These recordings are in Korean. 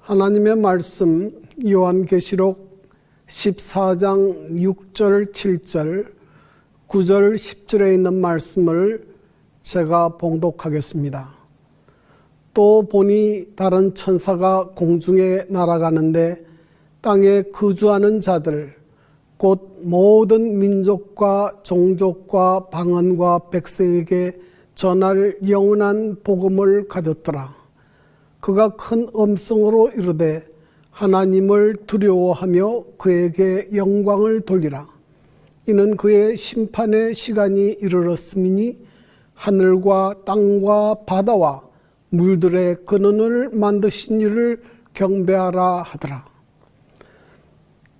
하나님의 말씀 요한계시록 14장 6절, 7절, 9절, 10절에 있는 말씀을 제가 봉독하겠습니다. 또 보니 다른 천사가 공중에 날아가는데 땅에 거주하는 자들 곧 모든 민족과 종족과 방언과 백성에게 전할 영원한 복음을 가졌더라. 그가 큰 음성으로 이르되 하나님을 두려워하며 그에게 영광을 돌리라. 이는 그의 심판의 시간이 이르렀음이니 하늘과 땅과 바다와 물들의 근원을 만드신 이를 경배하라 하더라.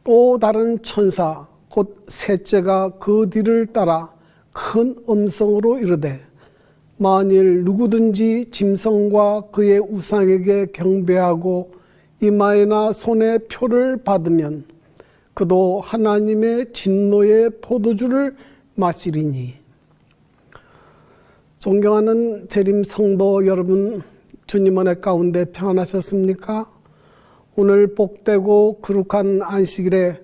또 다른 천사 곧 셋째가 그 뒤를 따라 큰 음성으로 이르되 만일 누구든지 짐승과 그의 우상에게 경배하고 이마에나 손에 표를 받으면 그도 하나님의 진노의 포도주를 마시리니. 존경하는 재림 성도 여러분, 주님 은혜 가운데 평안하셨습니까? 오늘 복되고 거룩한 안식일에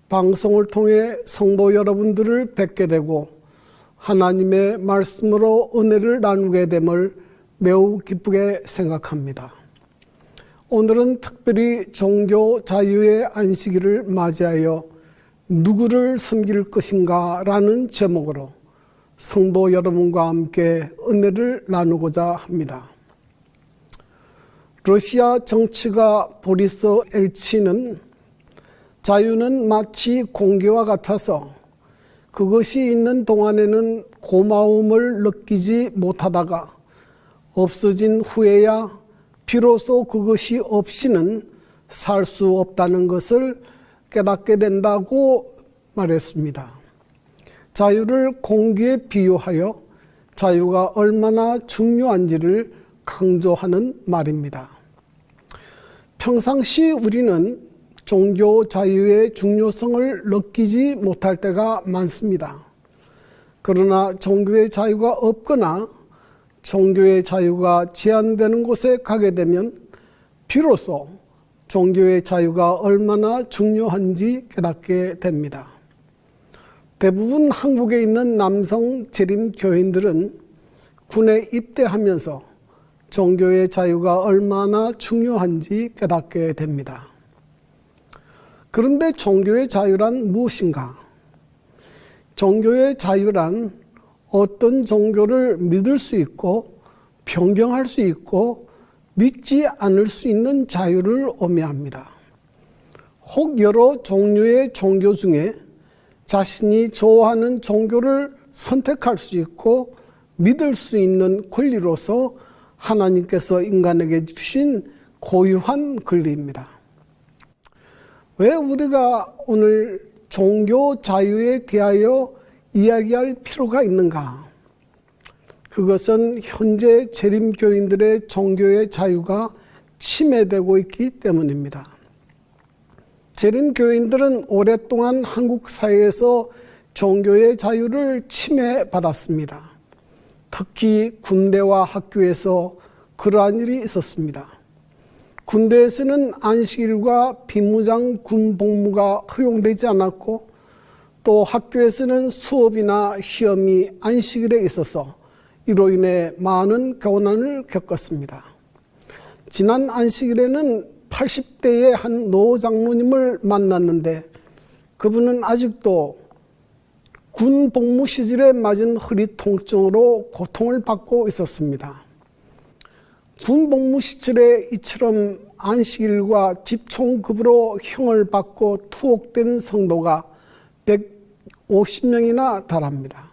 방송을 통해 성도 여러분들을 뵙게 되고 하나님의 말씀으로 은혜를 나누게 됨을 매우 기쁘게 생각합니다. 오늘은 특별히 종교 자유의 안식일을 맞이하여 누구를 섬길 것인가 라는 제목으로 성도 여러분과 함께 은혜를 나누고자 합니다. 러시아 정치가 보리스 엘치는 자유는 마치 공기와 같아서 그것이 있는 동안에는 고마움을 느끼지 못하다가 없어진 후에야 비로소 그것이 없이는 살 수 없다는 것을 깨닫게 된다고 말했습니다. 자유를 공기에 비유하여 자유가 얼마나 중요한지를 강조하는 말입니다. 평상시 우리는 종교 자유의 중요성을 느끼지 못할 때가 많습니다. 그러나 종교의 자유가 없거나 종교의 자유가 제한되는 곳에 가게 되면 비로소 종교의 자유가 얼마나 중요한지 깨닫게 됩니다. 대부분 한국에 있는 남성 재림 교인들은 군에 입대하면서 종교의 자유가 얼마나 중요한지 깨닫게 됩니다. 그런데 종교의 자유란 무엇인가? 종교의 자유란 어떤 종교를 믿을 수 있고 변경할 수 있고 믿지 않을 수 있는 자유를 의미합니다. 혹 여러 종류의 종교 중에 자신이 좋아하는 종교를 선택할 수 있고 믿을 수 있는 권리로서 하나님께서 인간에게 주신 고유한 권리입니다. 왜 우리가 오늘 종교 자유에 대하여 이야기할 필요가 있는가? 그것은 현재 재림교인들의 종교의 자유가 침해되고 있기 때문입니다. 재림교인들은 오랫동안 한국 사회에서 종교의 자유를 침해받았습니다. 특히 군대와 학교에서 그러한 일이 있었습니다. 군대에서는 안식일과 비무장 군 복무가 허용되지 않았고 또 학교에서는 수업이나 시험이 안식일에 있어서 이로 인해 많은 고난을 겪었습니다. 지난 안식일에는 80대의 한 노 장로님을 만났는데 그분은 아직도 군 복무 시절에 맞은 허리 통증으로 고통을 받고 있었습니다. 군 복무 시절에 이처럼 안식일과 집총급으로 형을 받고 투옥된 성도가 150명이나 달합니다.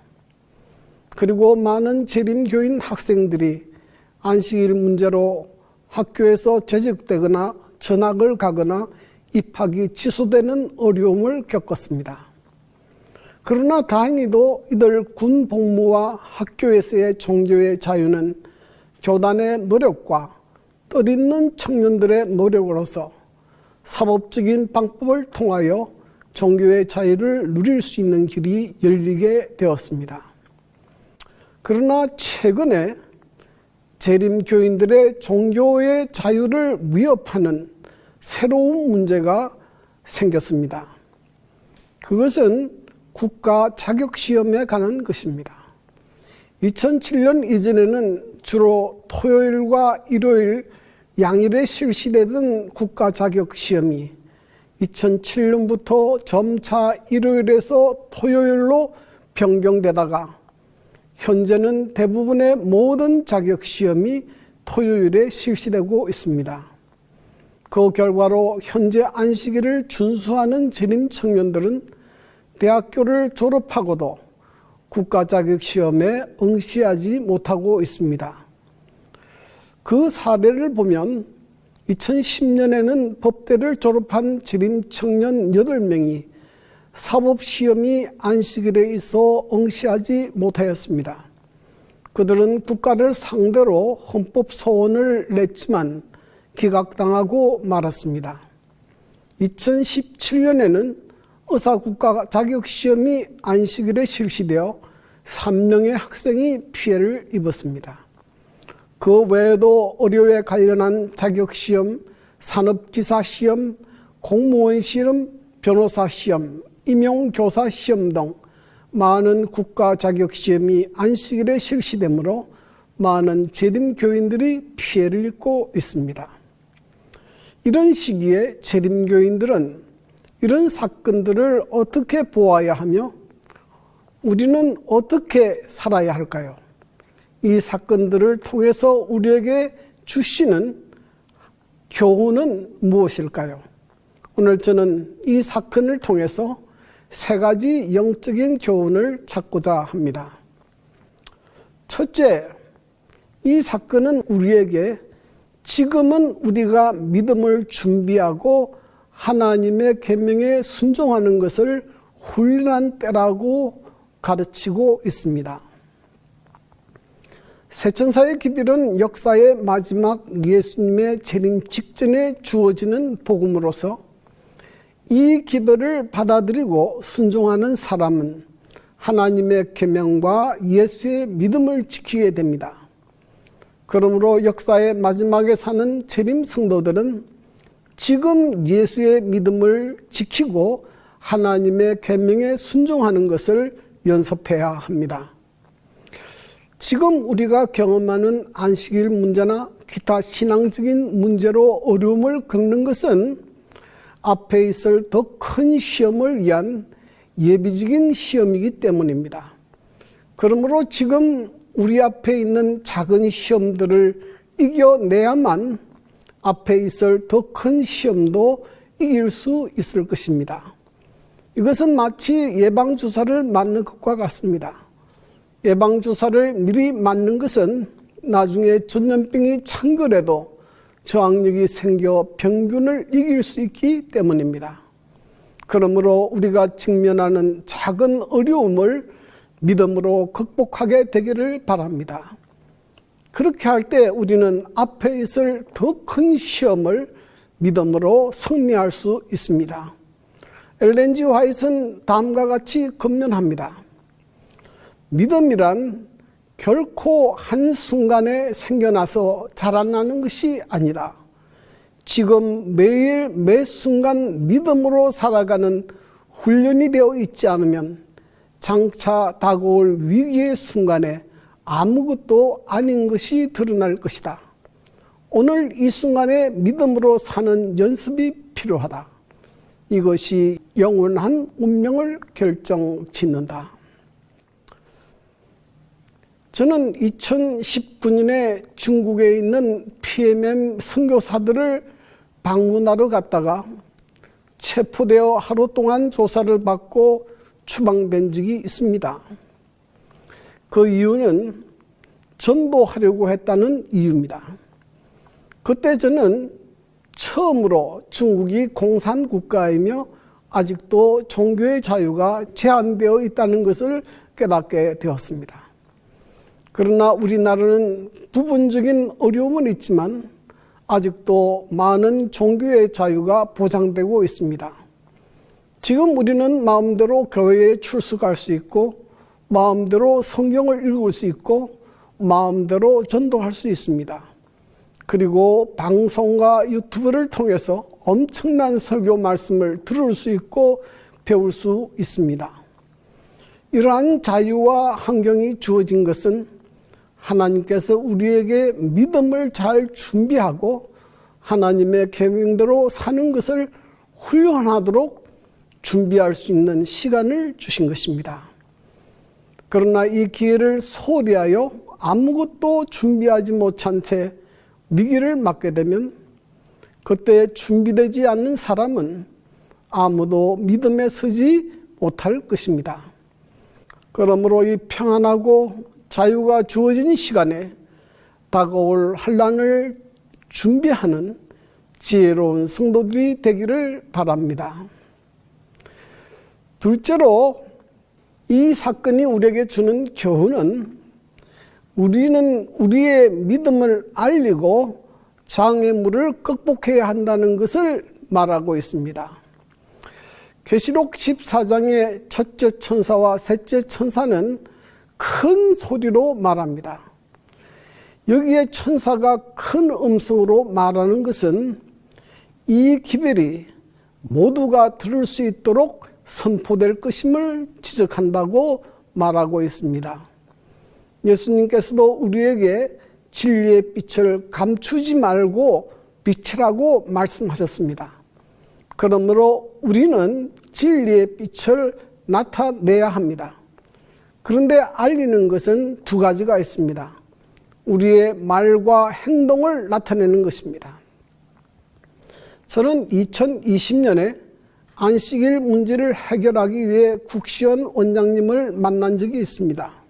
그리고 많은 재림교인 학생들이 안식일 문제로 학교에서 제적되거나 전학을 가거나 입학이 취소되는 어려움을 겪었습니다. 그러나 다행히도 이들 군 복무와 학교에서의 종교의 자유는 교단의 노력과 뜻있는 청년들의 노력으로서 사법적인 방법을 통하여 종교의 자유를 누릴 수 있는 길이 열리게 되었습니다. 그러나 최근에 재림교인들의 종교의 자유를 위협하는 새로운 문제가 생겼습니다. 그것은 국가 자격시험에 관한 것입니다. 2007년 이전에는 주로 토요일과 일요일 양일에 실시되던 국가 자격시험이 2007년부터 점차 일요일에서 토요일로 변경되다가 현재는 대부분의 모든 자격시험이 토요일에 실시되고 있습니다. 그 결과로 현재 안식일을 준수하는 재림 청년들은 대학교를 졸업하고도 국가 자격시험에 응시하지 못하고 있습니다. 그 사례를 보면 2010년에는 법대를 졸업한 재림 청년 8명이 사법시험이 안식일에 있어 응시하지 못하였습니다. 그들은 국가를 상대로 헌법 소원을 냈지만 기각당하고 말았습니다. 2017년에는 의사국가 자격시험이 안식일에 실시되어 3명의 학생이 피해를 입었습니다. 그 외에도 의료에 관련한 자격시험, 산업기사시험, 공무원시험, 변호사시험, 임용교사시험 등 많은 국가 자격시험이 안식일에 실시되므로 많은 재림교인들이 피해를 입고 있습니다. 이런 시기에 재림교인들은 이런 사건들을 어떻게 보아야 하며 우리는 어떻게 살아야 할까요? 이 사건들을 통해서 우리에게 주시는 교훈은 무엇일까요? 오늘 저는 이 사건을 통해서 3가지 영적인 교훈을 찾고자 합니다. 첫째, 이 사건은 우리에게 지금은 우리가 믿음을 준비하고 하나님의 계명에 순종하는 것을 훈련한 때라고 가르치고 있습니다. 새천사의 기별은 역사의 마지막 예수님의 재림 직전에 주어지는 복음으로서 이 기별을 받아들이고 순종하는 사람은 하나님의 계명과 예수의 믿음을 지키게 됩니다. 그러므로 역사의 마지막에 사는 재림 성도들은 지금 예수의 믿음을 지키고 하나님의 계명에 순종하는 것을 연습해야 합니다. 지금 우리가 경험하는 안식일 문제나 기타 신앙적인 문제로 어려움을 겪는 것은 앞에 있을 더 큰 시험을 위한 예비적인 시험이기 때문입니다. 그러므로 지금 우리 앞에 있는 작은 시험들을 이겨내야만 앞에 있을 더 큰 시험도 이길 수 있을 것입니다. 이것은 마치 예방주사를 맞는 것과 같습니다. 예방주사를 미리 맞는 것은 나중에 전염병이 창궐해도 저항력이 생겨 병균을 이길 수 있기 때문입니다. 그러므로 우리가 직면하는 작은 어려움을 믿음으로 극복하게 되기를 바랍니다. 그렇게 할 때 우리는 앞에 있을 더 큰 시험을 믿음으로 승리할 수 있습니다. 엘렌 G. 화이트는 다음과 같이 권면합니다. 믿음이란 결코 한순간에 생겨나서 자라나는 것이 아니라 지금 매일 매 순간 믿음으로 살아가는 훈련이 되어 있지 않으면 장차 다가올 위기의 순간에 아무것도 아닌 것이 드러날 것이다. 오늘 이 순간에 믿음으로 사는 연습이 필요하다. 이것이 영원한 운명을 결정짓는다. 저는 2019년에 중국에 있는 PMM 선교사들을 방문하러 갔다가 체포되어 하루 동안 조사를 받고 추방된 적이 있습니다. 그 이유는 전도하려고 했다는 이유입니다. 그때 저는 처음으로 중국이 공산국가이며 아직도 종교의 자유가 제한되어 있다는 것을 깨닫게 되었습니다. 그러나 우리나라는 부분적인 어려움은 있지만 아직도 많은 종교의 자유가 보장되고 있습니다. 지금 우리는 마음대로 교회에 출석할 수 있고 마음대로 성경을 읽을 수 있고 마음대로 전도할 수 있습니다. 그리고 방송과 유튜브를 통해서 엄청난 설교 말씀을 들을 수 있고 배울 수 있습니다. 이러한 자유와 환경이 주어진 것은 하나님께서 우리에게 믿음을 잘 준비하고 하나님의 계명대로 사는 것을 훈련하도록 준비할 수 있는 시간을 주신 것입니다. 그러나 이 기회를 소홀히 하여 아무것도 준비하지 못한 채 위기를 맞게 되면 그때 준비되지 않는 사람은 아무도 믿음에 서지 못할 것입니다. 그러므로 이 평안하고 자유가 주어진 시간에 다가올 환난을 준비하는 지혜로운 성도들이 되기를 바랍니다. 둘째로 이 사건이 우리에게 주는 교훈은 우리는 우리의 믿음을 알리고 장애물을 극복해야 한다는 것을 말하고 있습니다. 계시록 14장의 첫째 천사와 셋째 천사는 큰 소리로 말합니다. 여기에 천사가 큰 음성으로 말하는 것은 이 기별이 모두가 들을 수 있도록 선포될 것임을 지적한다고 말하고 있습니다. 예수님께서도 우리에게 진리의 빛을 감추지 말고 비치라고 말씀하셨습니다. 그러므로 우리는 진리의 빛을 나타내야 합니다. 그런데 알리는 것은 두 가지가 있습니다. 우리의 말과 행동을 나타내는 것입니다. 저는 2020년에 안식일 문제를 해결하기 위해 국시원 원장님을 만난 적이 있습니다.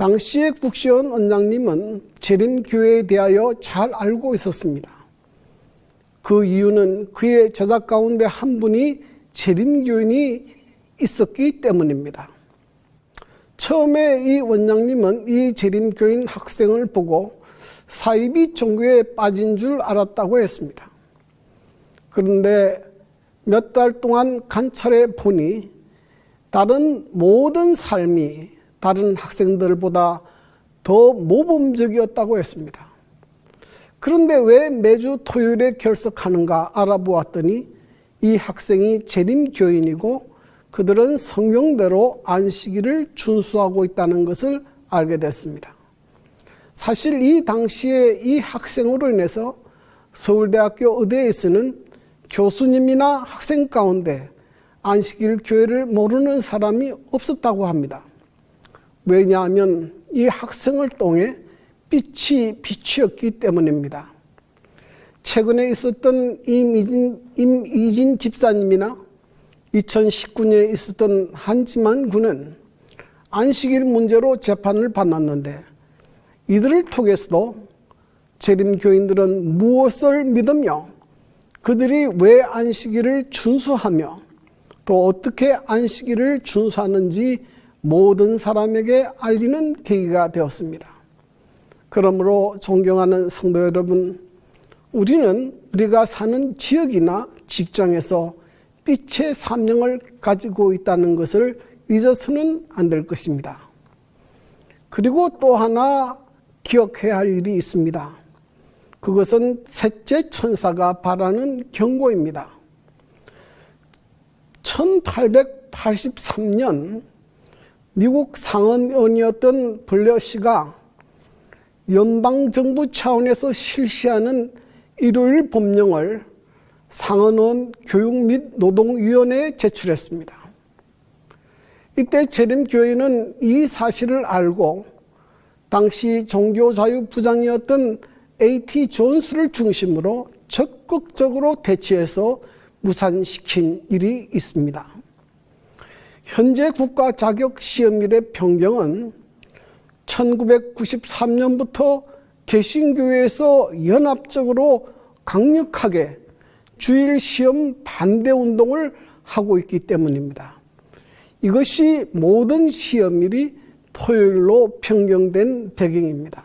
당시에 국시원 원장님은 재림교회에 대하여 잘 알고 있었습니다. 그 이유는 그의 제자 가운데 한 분이 재림교인이 있었기 때문입니다. 처음에 이 원장님은 이 재림교인 학생을 보고 사이비 종교에 빠진 줄 알았다고 했습니다. 그런데 몇 달 동안 관찰해 보니 다른 모든 삶이 다른 학생들보다 더 모범적이었다고 했습니다. 그런데 왜 매주 토요일에 결석하는가 알아보았더니 이 학생이 재림교인이고 그들은 성경대로 안식일을 준수하고 있다는 것을 알게 됐습니다. 사실 이 당시에 이 학생으로 인해서 서울대학교 의대에서는 교수님이나 학생 가운데 안식일 교회를 모르는 사람이 없었다고 합니다. 왜냐하면 이 학생을 통해 빛이 비추었기 때문입니다. 최근에 있었던 임이진 집사님이나 2019년에 있었던 한지만 군은 안식일 문제로 재판을 받았는데 이들을 통해서도 재림교인들은 무엇을 믿으며 그들이 왜 안식일을 준수하며 또 어떻게 안식일을 준수하는지 모든 사람에게 알리는 계기가 되었습니다. 그러므로 존경하는 성도 여러분, 우리는 우리가 사는 지역이나 직장에서 빛의 사명을 가지고 있다는 것을 잊어서는 안 될 것입니다. 그리고 또 하나 기억해야 할 일이 있습니다. 그것은 셋째 천사가 바라는 경고입니다. 1883년 미국 상원의원이었던 블레어 씨가 연방정부 차원에서 실시하는 일요일 법령을 상원의원 교육 및 노동위원회에 제출했습니다. 이때 재림교회는 이 사실을 알고 당시 종교자유부장이었던 A.T. 존스를 중심으로 적극적으로 대치해서 무산시킨 일이 있습니다. 현재 국가자격시험일의 변경은 1993년부터 개신교회에서 연합적으로 강력하게 주일시험 반대운동을 하고 있기 때문입니다. 이것이 모든 시험일이 토요일로 변경된 배경입니다.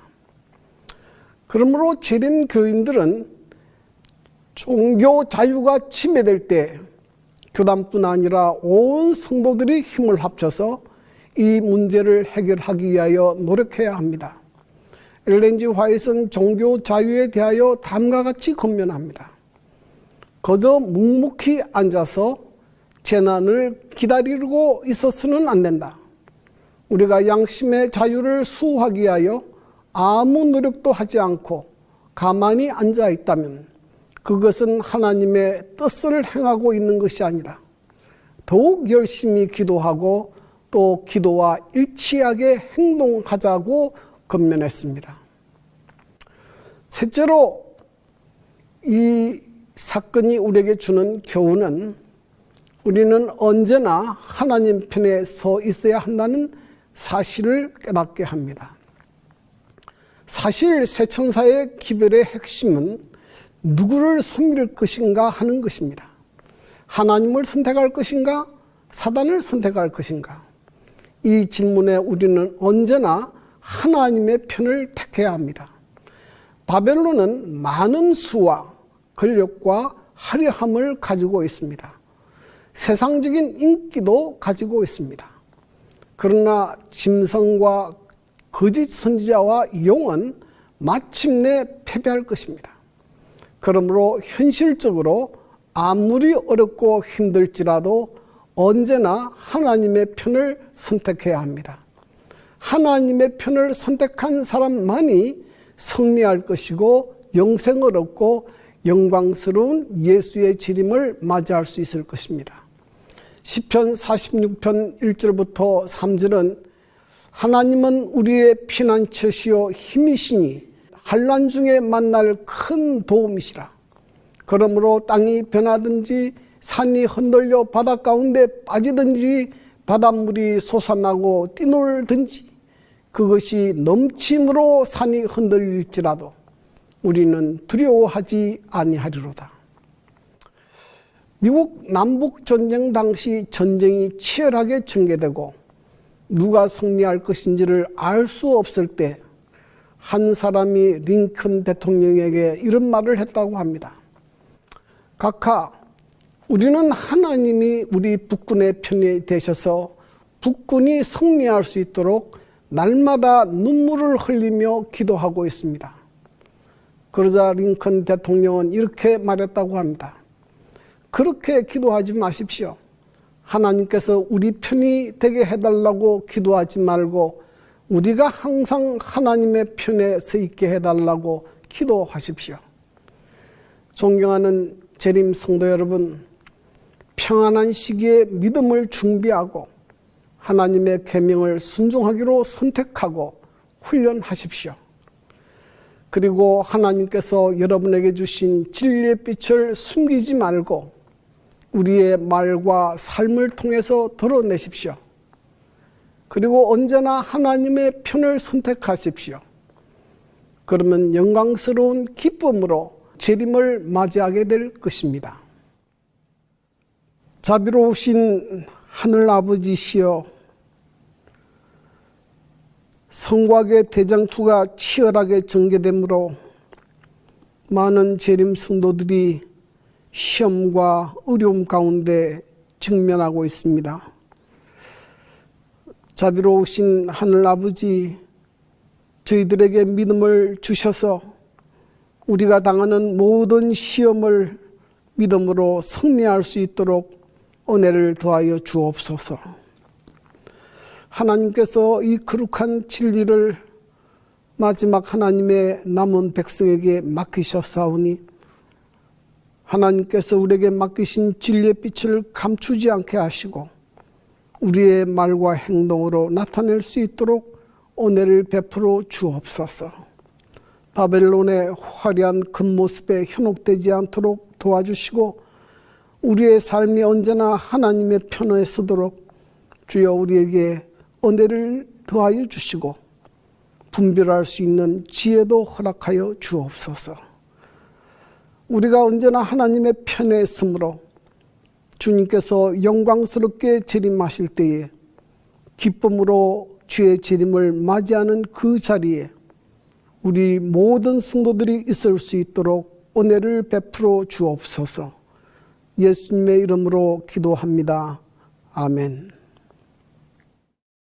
그러므로 재림교인들은 종교 자유가 침해될 때 교단뿐 아니라 온 성도들이 힘을 합쳐서 이 문제를 해결하기 위하여 노력해야 합니다. 엘렌 G. 화이트는 종교 자유에 대하여 다음과 같이 권면합니다. 거저 묵묵히 앉아서 재난을 기다리고 있어서는 안 된다. 우리가 양심의 자유를 수호하기 위하여 아무 노력도 하지 않고 가만히 앉아 있다면 그것은 하나님의 뜻을 행하고 있는 것이 아니라 더욱 열심히 기도하고 또 기도와 일치하게 행동하자고 권면했습니다. 셋째로 이 사건이 우리에게 주는 교훈은 우리는 언제나 하나님 편에 서 있어야 한다는 사실을 깨닫게 합니다. 사실 세 천사의 기별의 핵심은 누구를 섬길 것인가 하는 것입니다. 하나님을 선택할 것인가? 사단을 선택할 것인가? 이 질문에 우리는 언제나 하나님의 편을 택해야 합니다. 바벨론은 많은 수와 권력과 화려함을 가지고 있습니다. 세상적인 인기도 가지고 있습니다. 그러나 짐승과 거짓 선지자와 용은 마침내 패배할 것입니다. 그러므로 현실적으로 아무리 어렵고 힘들지라도 언제나 하나님의 편을 선택해야 합니다. 하나님의 편을 선택한 사람만이 승리할 것이고 영생을 얻고 영광스러운 예수의 재림을 맞이할 수 있을 것입니다. 시편 46편 1절부터 3절은 하나님은 우리의 피난처시요 힘이시니 환난 중에 만날 큰 도움이시라. 그러므로 땅이 변하든지 산이 흔들려 바다 가운데 빠지든지 바닷물이 솟아나고 뛰놀든지 그것이 넘침으로 산이 흔들릴지라도 우리는 두려워하지 아니하리로다. 미국 남북전쟁 당시 전쟁이 치열하게 전개되고 누가 승리할 것인지를 알 수 없을 때 한 사람이 링컨 대통령에게 이런 말을 했다고 합니다. 각하, 우리는 하나님이 우리 북군의 편이 되셔서 북군이 승리할 수 있도록 날마다 눈물을 흘리며 기도하고 있습니다. 그러자 링컨 대통령은 이렇게 말했다고 합니다. 그렇게 기도하지 마십시오. 하나님께서 우리 편이 되게 해달라고 기도하지 말고 우리가 항상 하나님의 편에 서 있게 해달라고 기도하십시오. 존경하는 재림 성도 여러분, 평안한 시기에 믿음을 준비하고 하나님의 계명을 순종하기로 선택하고 훈련하십시오. 그리고 하나님께서 여러분에게 주신 진리의 빛을 숨기지 말고 우리의 말과 삶을 통해서 드러내십시오. 그리고 언제나 하나님의 편을 선택하십시오. 그러면 영광스러운 기쁨으로 재림을 맞이하게 될 것입니다. 자비로우신 하늘아버지시여, 성곽의 대장투가 치열하게 전개되므로 많은 재림 성도들이 시험과 어려움 가운데 직면하고 있습니다. 자비로우신 하늘아버지, 저희들에게 믿음을 주셔서 우리가 당하는 모든 시험을 믿음으로 승리할 수 있도록 은혜를 더하여 주옵소서. 하나님께서 이 거룩한 진리를 마지막 하나님의 남은 백성에게 맡기셨사오니 하나님께서 우리에게 맡기신 진리의 빛을 감추지 않게 하시고 우리의 말과 행동으로 나타낼 수 있도록 은혜를 베풀어 주옵소서. 바벨론의 화려한 겉모습에 현혹되지 않도록 도와주시고 우리의 삶이 언제나 하나님의 편에 서도록 주여 우리에게 은혜를 더하여 주시고 분별할 수 있는 지혜도 허락하여 주옵소서. 우리가 언제나 하나님의 편에 있으므로 주님께서 영광스럽게 재림하실 때에 기쁨으로 주의 재림을 맞이하는 그 자리에 우리 모든 성도들이 있을 수 있도록 은혜를 베풀어 주옵소서. 예수님의 이름으로 기도합니다. 아멘.